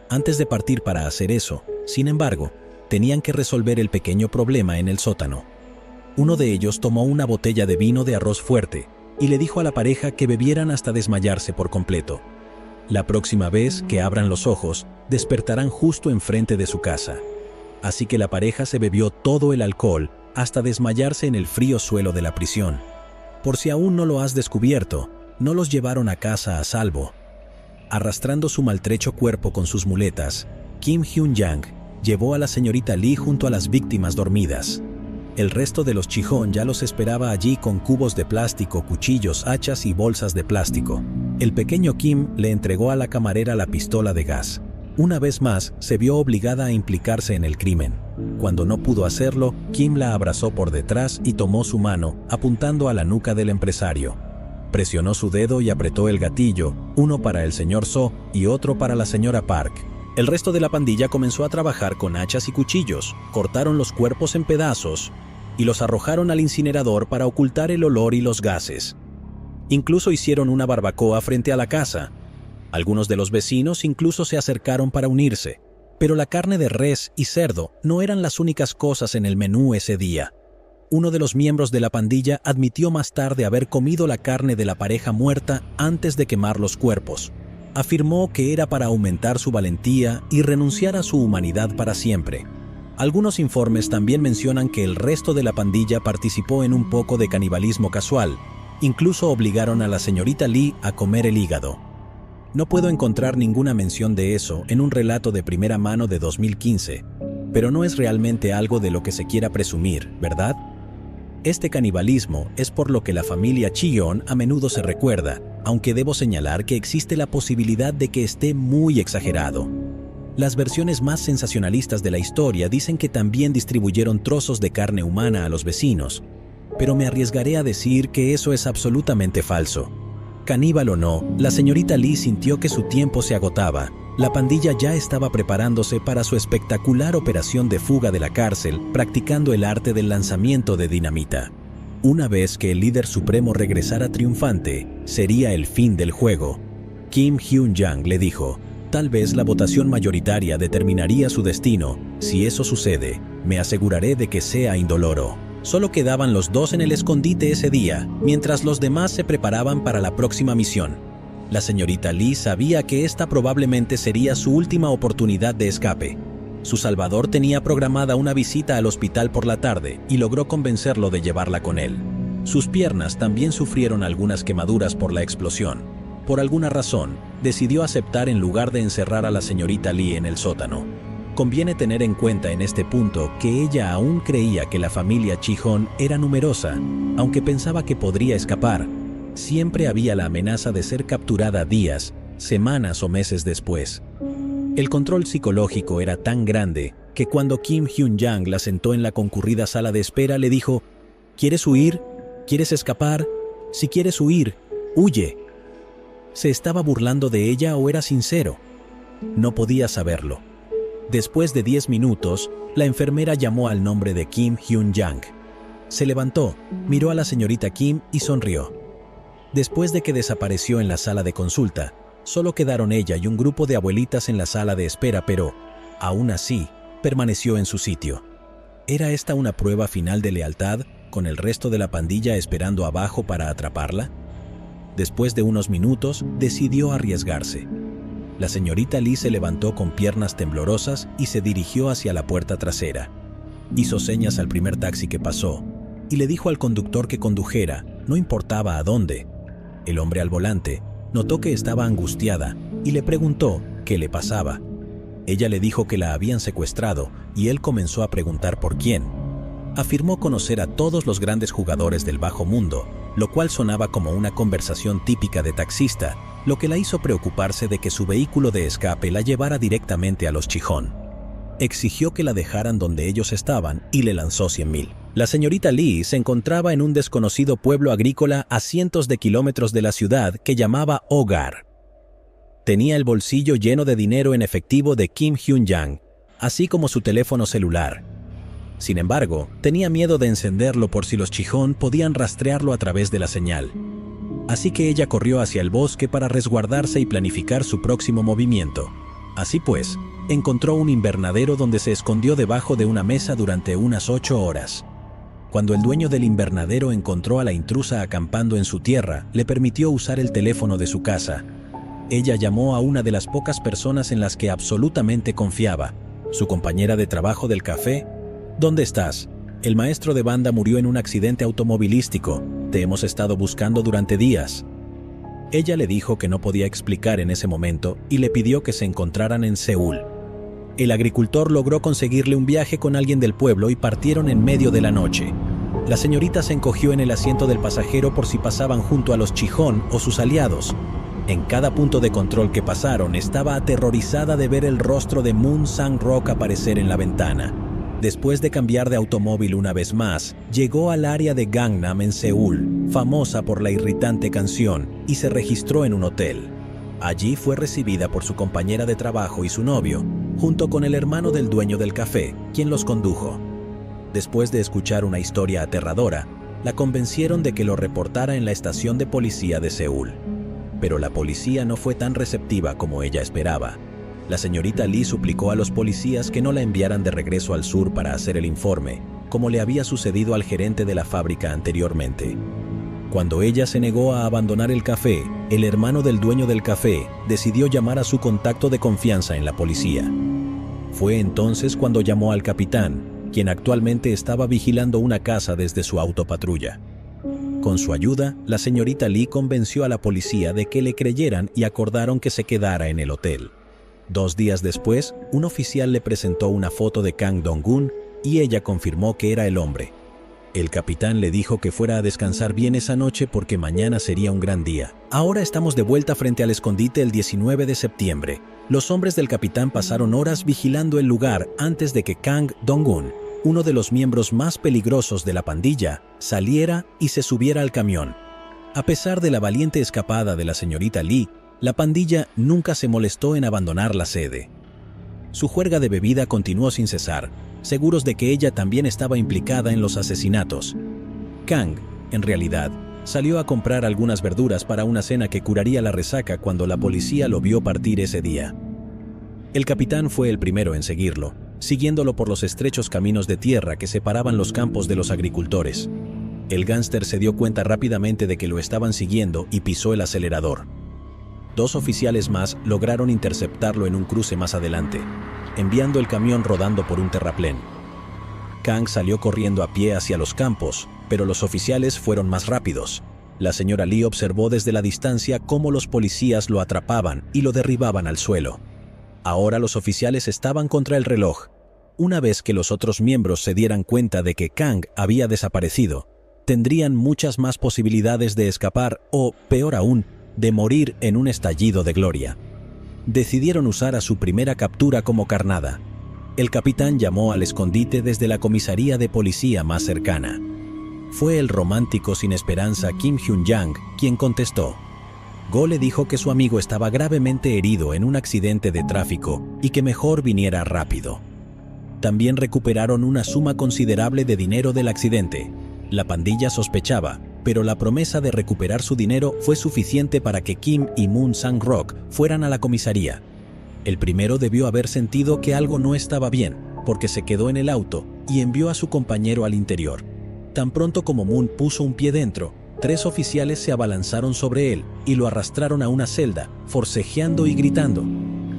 Antes de partir para hacer eso, sin embargo, tenían que resolver el pequeño problema en el sótano. Uno de ellos tomó una botella de vino de arroz fuerte y le dijo a la pareja que bebieran hasta desmayarse por completo. La próxima vez que abran los ojos, despertarán justo enfrente de su casa. Así que la pareja se bebió todo el alcohol hasta desmayarse en el frío suelo de la prisión. Por si aún no lo has descubierto, no los llevaron a casa a salvo. Arrastrando su maltrecho cuerpo con sus muletas, Kim Hyun-jang llevó a la señorita Lee junto a las víctimas dormidas. El resto de los Chihon ya los esperaba allí con cubos de plástico, cuchillos, hachas y bolsas de plástico. El pequeño Kim le entregó a la camarera la pistola de gas. Una vez más, se vio obligada a implicarse en el crimen. Cuando no pudo hacerlo, Kim la abrazó por detrás y tomó su mano, apuntando a la nuca del empresario. Presionó su dedo y apretó el gatillo, uno para el señor So y otro para la señora Park. El resto de la pandilla comenzó a trabajar con hachas y cuchillos, cortaron los cuerpos en pedazos y los arrojaron al incinerador para ocultar el olor y los gases. Incluso hicieron una barbacoa frente a la casa. Algunos de los vecinos incluso se acercaron para unirse, pero la carne de res y cerdo no eran las únicas cosas en el menú ese día. Uno de los miembros de la pandilla admitió más tarde haber comido la carne de la pareja muerta antes de quemar los cuerpos. Afirmó que era para aumentar su valentía y renunciar a su humanidad para siempre. Algunos informes también mencionan que el resto de la pandilla participó en un poco de canibalismo casual. Incluso obligaron a la señorita Lee a comer el hígado. No puedo encontrar ninguna mención de eso en un relato de primera mano de 2015, pero no es realmente algo de lo que se quiera presumir, ¿verdad? Este canibalismo es por lo que la familia Cheon a menudo se recuerda, aunque debo señalar que existe la posibilidad de que esté muy exagerado. Las versiones más sensacionalistas de la historia dicen que también distribuyeron trozos de carne humana a los vecinos, pero me arriesgaré a decir que eso es absolutamente falso. Caníbal o no, la señorita Lee sintió que su tiempo se agotaba. La pandilla ya estaba preparándose para su espectacular operación de fuga de la cárcel, practicando el arte del lanzamiento de dinamita. Una vez que el líder supremo regresara triunfante, sería el fin del juego. Kim Hyun-jang le dijo: tal vez la votación mayoritaria determinaría su destino. Si eso sucede, me aseguraré de que sea indoloro. Solo quedaban los dos en el escondite ese día, mientras los demás se preparaban para la próxima misión. La señorita Lee sabía que esta probablemente sería su última oportunidad de escape. Su salvador tenía programada una visita al hospital por la tarde y logró convencerlo de llevarla con él. Sus piernas también sufrieron algunas quemaduras por la explosión. Por alguna razón, decidió aceptar en lugar de encerrar a la señorita Lee en el sótano. Conviene tener en cuenta en este punto que ella aún creía que la familia Cheon era numerosa, aunque pensaba que podría escapar. Siempre había la amenaza de ser capturada días, semanas o meses después. El control psicológico era tan grande que cuando Kim Hyun-jang la sentó en la concurrida sala de espera le dijo: ¿quieres huir? ¿Quieres escapar? Si quieres huir, huye. ¿Se estaba burlando de ella o era sincero? No podía saberlo. Después de 10 minutos, la enfermera llamó al nombre de Kim Hyun-jang. Se levantó, miró a la señorita Kim y sonrió. Después de que desapareció en la sala de consulta, solo quedaron ella y un grupo de abuelitas en la sala de espera, pero, aún así, permaneció en su sitio. ¿Era esta una prueba final de lealtad, con el resto de la pandilla esperando abajo para atraparla? Después de unos minutos, decidió arriesgarse. La señorita Lee se levantó con piernas temblorosas y se dirigió hacia la puerta trasera. Hizo señas al primer taxi que pasó y le dijo al conductor que condujera, no importaba a dónde. El hombre al volante notó que estaba angustiada y le preguntó qué le pasaba. Ella le dijo que la habían secuestrado y él comenzó a preguntar por quién. Afirmó conocer a todos los grandes jugadores del bajo mundo, lo cual sonaba como una conversación típica de taxista, lo que la hizo preocuparse de que su vehículo de escape la llevara directamente a los Cheon. Exigió que la dejaran donde ellos estaban y le lanzó 100,000. La señorita Lee se encontraba en un desconocido pueblo agrícola a cientos de kilómetros de la ciudad que llamaba Hogar. Tenía el bolsillo lleno de dinero en efectivo de Kim Hyun-jang, así como su teléfono celular. Sin embargo, tenía miedo de encenderlo por si los Cheon podían rastrearlo a través de la señal. Así que ella corrió hacia el bosque para resguardarse y planificar su próximo movimiento. Así pues, encontró un invernadero donde se escondió debajo de una mesa durante unas 8 horas. Cuando el dueño del invernadero encontró a la intrusa acampando en su tierra, le permitió usar el teléfono de su casa. Ella llamó a una de las pocas personas en las que absolutamente confiaba, su compañera de trabajo del café. ¿Dónde estás? El maestro de banda murió en un accidente automovilístico. Te hemos estado buscando durante días. Ella le dijo que no podía explicar en ese momento y le pidió que se encontraran en Seúl. El agricultor logró conseguirle un viaje con alguien del pueblo y partieron en medio de la noche. La señorita se encogió en el asiento del pasajero por si pasaban junto a los Cheon o sus aliados. En cada punto de control que pasaron estaba aterrorizada de ver el rostro de Moon Sang-rok aparecer en la ventana. Después de cambiar de automóvil una vez más, llegó al área de Gangnam en Seúl, famosa por la irritante canción, y se registró en un hotel. Allí fue recibida por su compañera de trabajo y su novio, junto con el hermano del dueño del café, quien los condujo. Después de escuchar una historia aterradora, la convencieron de que lo reportara en la estación de policía de Seúl. Pero la policía no fue tan receptiva como ella esperaba. La señorita Lee suplicó a los policías que no la enviaran de regreso al sur para hacer el informe, como le había sucedido al gerente de la fábrica anteriormente. Cuando ella se negó a abandonar el café, el hermano del dueño del café decidió llamar a su contacto de confianza en la policía. Fue entonces cuando llamó al capitán, quien actualmente estaba vigilando una casa desde su autopatrulla. Con su ayuda, la señorita Lee convenció a la policía de que le creyeran y acordaron que se quedara en el hotel. 2 días después, un oficial le presentó una foto de Kang Dong-gun y ella confirmó que era el hombre. El capitán le dijo que fuera a descansar bien esa noche porque mañana sería un gran día. Ahora estamos de vuelta frente al escondite el 19 de septiembre. Los hombres del capitán pasaron horas vigilando el lugar antes de que Kang Dong-gun, uno de los miembros más peligrosos de la pandilla, saliera y se subiera al camión. A pesar de la valiente escapada de la señorita Lee, la pandilla nunca se molestó en abandonar la sede. Su juerga de bebida continuó sin cesar, seguros de que ella también estaba implicada en los asesinatos. Kang, en realidad, salió a comprar algunas verduras para una cena que curaría la resaca cuando la policía lo vio partir ese día. El capitán fue el primero en seguirlo, siguiéndolo por los estrechos caminos de tierra que separaban los campos de los agricultores. El gánster se dio cuenta rápidamente de que lo estaban siguiendo y pisó el acelerador. 2 oficiales más lograron interceptarlo en un cruce más adelante, enviando el camión rodando por un terraplén. Kang salió corriendo a pie hacia los campos, pero los oficiales fueron más rápidos. La señora Lee observó desde la distancia cómo los policías lo atrapaban y lo derribaban al suelo. Ahora los oficiales estaban contra el reloj. Una vez que los otros miembros se dieran cuenta de que Kang había desaparecido, tendrían muchas más posibilidades de escapar o, peor aún, de morir en un estallido de gloria. Decidieron usar a su primera captura como carnada. El capitán llamó al escondite desde la comisaría de policía más cercana. Fue el romántico sin esperanza Kim Hyun-jang quien contestó. Go le dijo que su amigo estaba gravemente herido en un accidente de tráfico y que mejor viniera rápido. También recuperaron una suma considerable de dinero del accidente. La pandilla sospechaba, pero la promesa de recuperar su dinero fue suficiente para que Kim y Moon Sang-rok fueran a la comisaría. El primero debió haber sentido que algo no estaba bien, porque se quedó en el auto y envió a su compañero al interior. Tan pronto como Moon puso un pie dentro, 3 oficiales se abalanzaron sobre él y lo arrastraron a una celda, forcejeando y gritando.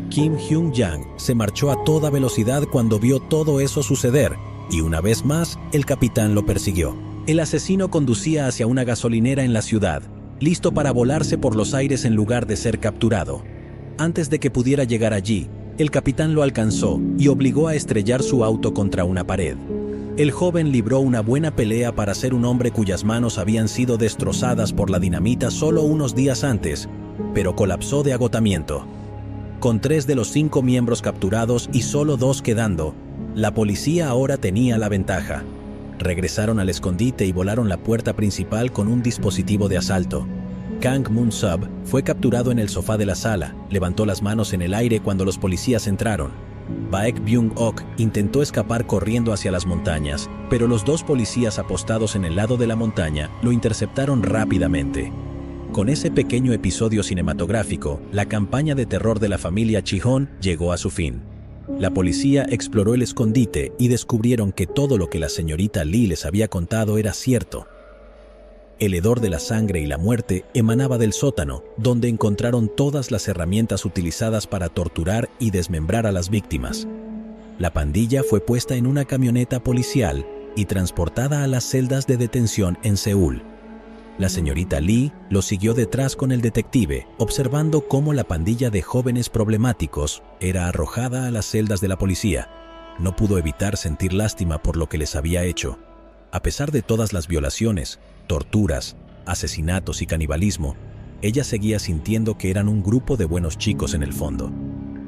Kim Hyun-jang se marchó a toda velocidad cuando vio todo eso suceder, y una vez más, el capitán lo persiguió. El asesino conducía hacia una gasolinera en la ciudad, listo para volarse por los aires en lugar de ser capturado. Antes de que pudiera llegar allí, el capitán lo alcanzó y obligó a estrellar su auto contra una pared. El joven libró una buena pelea para ser un hombre cuyas manos habían sido destrozadas por la dinamita solo unos días antes, pero colapsó de agotamiento. Con 3 de los 5 miembros capturados y solo 2 quedando, la policía ahora tenía la ventaja. Regresaron al escondite y volaron la puerta principal con un dispositivo de asalto. Kang Moon-sub fue capturado en el sofá de la sala, levantó las manos en el aire cuando los policías entraron. Baek Byung-ok intentó escapar corriendo hacia las montañas, pero los 2 policías apostados en el lado de la montaña lo interceptaron rápidamente. Con ese pequeño episodio cinematográfico, la campaña de terror de la familia Chihon llegó a su fin. La policía exploró el escondite y descubrieron que todo lo que la señorita Lee les había contado era cierto. El hedor de la sangre y la muerte emanaba del sótano, donde encontraron todas las herramientas utilizadas para torturar y desmembrar a las víctimas. La pandilla fue puesta en una camioneta policial y transportada a las celdas de detención en Seúl. La señorita Lee lo siguió detrás con el detective, observando cómo la pandilla de jóvenes problemáticos era arrojada a las celdas de la policía. No pudo evitar sentir lástima por lo que les había hecho. A pesar de todas las violaciones, torturas, asesinatos y canibalismo, ella seguía sintiendo que eran un grupo de buenos chicos en el fondo.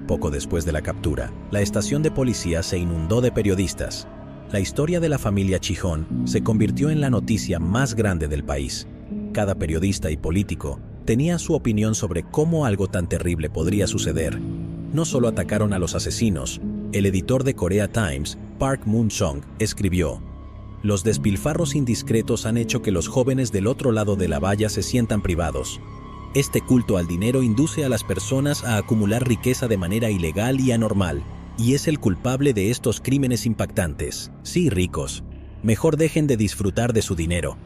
Poco después de la captura, la estación de policía se inundó de periodistas. La historia de la familia Chihon se convirtió en la noticia más grande del país. Cada periodista y político tenía su opinión sobre cómo algo tan terrible podría suceder. No solo atacaron a los asesinos. El editor de Korea Times, Park Moon-sung, escribió: Los despilfarros indiscretos han hecho que los jóvenes del otro lado de la valla se sientan privados. Este culto al dinero induce a las personas a acumular riqueza de manera ilegal y anormal, y es el culpable de estos crímenes impactantes. Sí, ricos, mejor dejen de disfrutar de su dinero.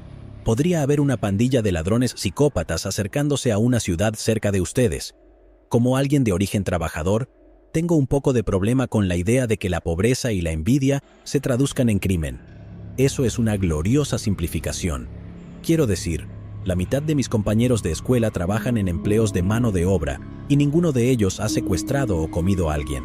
Podría haber una pandilla de ladrones psicópatas acercándose a una ciudad cerca de ustedes. Como alguien de origen trabajador, tengo un poco de problema con la idea de que la pobreza y la envidia se traduzcan en crimen. Eso es una gloriosa simplificación. Quiero decir, la mitad de mis compañeros de escuela trabajan en empleos de mano de obra y ninguno de ellos ha secuestrado o comido a alguien.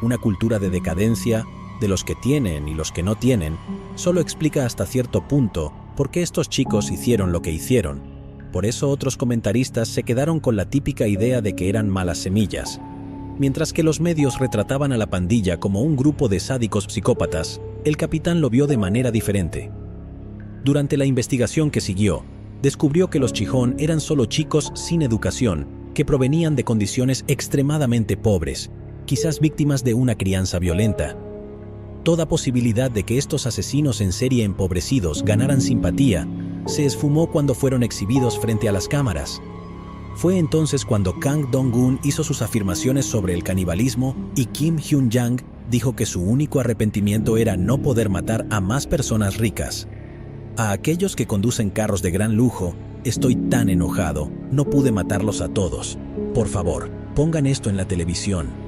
Una cultura de decadencia, de los que tienen y los que no tienen, solo explica hasta cierto punto por qué estos chicos hicieron lo que hicieron. Por eso otros comentaristas se quedaron con la típica idea de que eran malas semillas. Mientras que los medios retrataban a la pandilla como un grupo de sádicos psicópatas, el capitán lo vio de manera diferente. Durante la investigación que siguió, descubrió que los Chijón eran solo chicos sin educación, que provenían de condiciones extremadamente pobres, quizás víctimas de una crianza violenta. Toda posibilidad de que estos asesinos en serie empobrecidos ganaran simpatía se esfumó cuando fueron exhibidos frente a las cámaras. Fue entonces cuando Kang Dong-un hizo sus afirmaciones sobre el canibalismo y Kim Hyun-jang dijo que su único arrepentimiento era no poder matar a más personas ricas. A aquellos que conducen carros de gran lujo, estoy tan enojado, no pude matarlos a todos. Por favor, pongan esto en la televisión.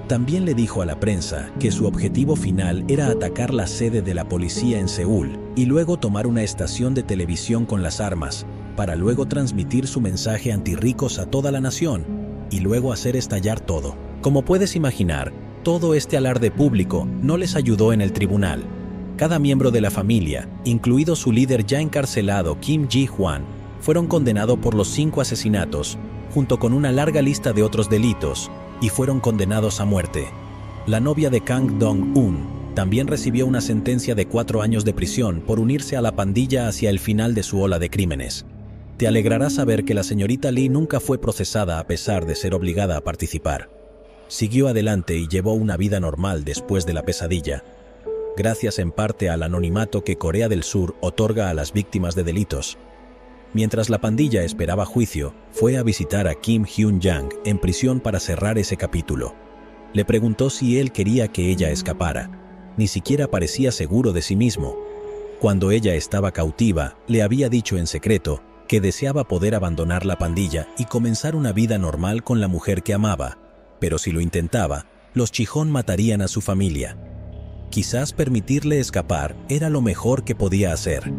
También le dijo a la prensa que su objetivo final era atacar la sede de la policía en Seúl y luego tomar una estación de televisión con las armas, para luego transmitir su mensaje antirricos a toda la nación y luego hacer estallar todo. Como puedes imaginar, todo este alarde público no les ayudó en el tribunal. Cada miembro de la familia, incluido su líder ya encarcelado Kim Ji-hwan, fueron condenados por los 5 asesinatos, junto con una larga lista de otros delitos, y fueron condenados a muerte. La novia de Kang Dong-un también recibió una sentencia de 4 años de prisión por unirse a la pandilla hacia el final de su ola de crímenes. Te alegrará saber que la señorita Lee nunca fue procesada a pesar de ser obligada a participar. Siguió adelante y llevó una vida normal después de la pesadilla, gracias en parte al anonimato que Corea del Sur otorga a las víctimas de delitos. Mientras la pandilla esperaba juicio, fue a visitar a Kim Hyun-jang en prisión para cerrar ese capítulo. Le preguntó si él quería que ella escapara. Ni siquiera parecía seguro de sí mismo. Cuando ella estaba cautiva, le había dicho en secreto que deseaba poder abandonar la pandilla y comenzar una vida normal con la mujer que amaba, pero si lo intentaba, los Chijón matarían a su familia. Quizás permitirle escapar era lo mejor que podía hacer.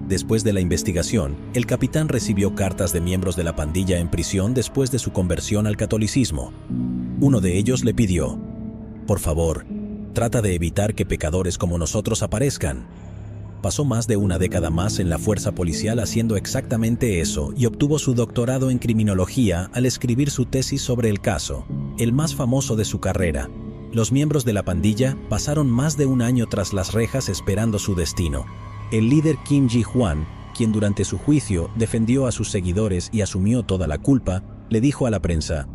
Después de la investigación, el capitán recibió cartas de miembros de la pandilla en prisión después de su conversión al catolicismo. Uno de ellos le pidió: «Por favor, trata de evitar que pecadores como nosotros aparezcan». Pasó más de una década más en la fuerza policial haciendo exactamente eso y obtuvo su doctorado en criminología al escribir su tesis sobre el caso, el más famoso de su carrera. Los miembros de la pandilla pasaron más de un año tras las rejas esperando su destino. El líder Kim Ji-hwan, quien durante su juicio defendió a sus seguidores y asumió toda la culpa, le dijo a la prensa: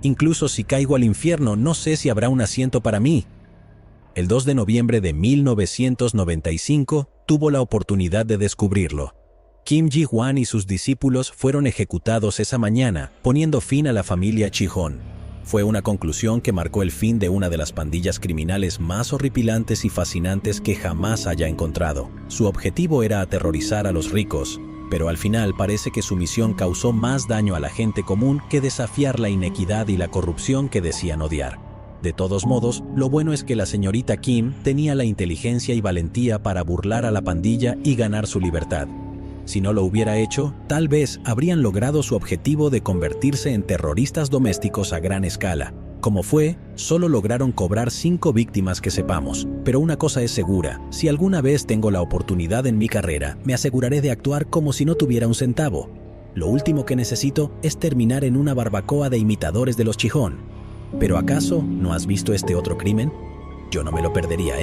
«Incluso si caigo al infierno, no sé si habrá un asiento para mí». El 2 de noviembre de 1995 tuvo la oportunidad de descubrirlo. Kim Ji-hwan y sus discípulos fueron ejecutados esa mañana, poniendo fin a la familia Chijón. Fue una conclusión que marcó el fin de una de las pandillas criminales más horripilantes y fascinantes que jamás haya encontrado. Su objetivo era aterrorizar a los ricos, pero al final parece que su misión causó más daño a la gente común que desafiar la inequidad y la corrupción que decían odiar. De todos modos, lo bueno es que la señorita Kim tenía la inteligencia y valentía para burlar a la pandilla y ganar su libertad. Si no lo hubiera hecho, tal vez habrían logrado su objetivo de convertirse en terroristas domésticos a gran escala. Como fue, solo lograron cobrar 5 víctimas que sepamos. Pero una cosa es segura: si alguna vez tengo la oportunidad en mi carrera, me aseguraré de actuar como si no tuviera un centavo. Lo último que necesito es terminar en una barbacoa de imitadores de los Chijón. ¿Pero acaso no has visto este otro crimen? Yo no me lo perdería,